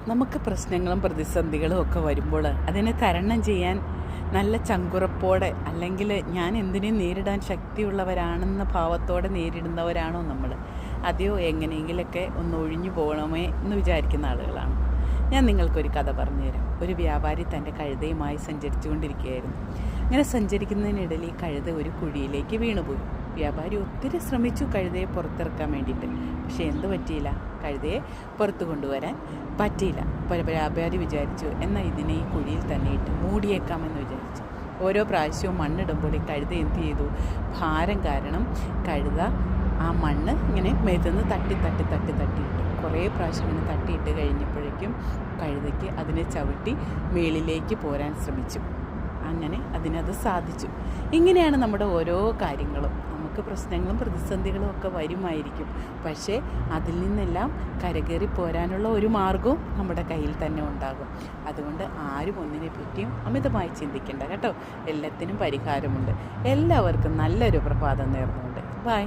നമുക്ക് പ്രശ്നങ്ങളും പ്രതിസന്ധികളും ഒക്കെ വരുമ്പോൾ അതിനെ തരണം ചെയ്യാൻ നല്ല ചങ്കുറപ്പോടെ, അല്ലെങ്കിൽ ഞാൻ എന്തിനേയും നേരിടാൻ ശക്തിയുള്ളവരാണെന്ന ഭാവത്തോടെ നേരിടുന്നവരാണോ നമ്മൾ? അതെയോ എങ്ങനെയെങ്കിലൊക്കെ ഒന്ന് ഒഴിഞ്ഞു പോകണമേ എന്ന് വിചാരിക്കുന്ന ആളുകളാണ്? ഞാൻ നിങ്ങൾക്കൊരു കഥ പറഞ്ഞുതരാം. ഒരു വ്യാപാരി തൻ്റെ കഴുതയുമായി സഞ്ചരിച്ചു കൊണ്ടിരിക്കുകയായിരുന്നു. അങ്ങനെ സഞ്ചരിക്കുന്നതിനിടയിൽ ഈ കഴുത ഒരു കുഴിയിലേക്ക് വീണുപോയി. വ്യാപാരി ഒത്തിരി ശ്രമിച്ചു കഴുതയെ പുറത്തിറക്കാൻ വേണ്ടിയിട്ട്. പക്ഷേ എന്ത് പറ്റിയില്ല, കഴുതയെ പുറത്തു കൊണ്ടുവരാൻ പറ്റിയില്ല. വ്യാപാരി വിചാരിച്ചു, എന്നാൽ ഇതിനെ ഈ കുഴിയിൽ തന്നെ ഇട്ട് മൂടിയേക്കാമെന്ന് വിചാരിച്ചു. ഓരോ പ്രാവശ്യവും മണ്ണിടുമ്പോൾ ഈ കഴുത എന്ത് ചെയ്തു, ഭാരം കാരണം കഴുത ആ മണ്ണ് ഇങ്ങനെ മേത്തുനിന്ന് തട്ടിയിട്ട് കുറേ പ്രാവശ്യം ഇങ്ങനെ തട്ടിയിട്ട് കഴിഞ്ഞപ്പോഴേക്കും കഴുതയ്ക്ക് അതിനെ ചവിട്ടി മേളിലേക്ക് പോരാൻ ശ്രമിച്ചു. അങ്ങനെ അതിനത് സാധിച്ചു. ഇങ്ങനെയാണ് നമ്മുടെ ഓരോ കാര്യങ്ങളും. നമുക്ക് പ്രശ്നങ്ങളും പ്രതിസന്ധികളും ഒക്കെ വരുമായിരിക്കും, പക്ഷേ അതിൽ നിന്നെല്ലാം കരകയറി പോരാനുള്ള ഒരു മാർഗവും നമ്മുടെ കയ്യിൽ തന്നെ ഉണ്ടാകും. അതുകൊണ്ട് ആരും ഒന്നിനെ പറ്റിയും അമിതമായി ചിന്തിക്കേണ്ട കേട്ടോ. എല്ലാത്തിനും പരിഹാരമുണ്ട്. എല്ലാവർക്കും നല്ലൊരു പ്രഭാതം നേർന്നുകൊണ്ട് ബൈ.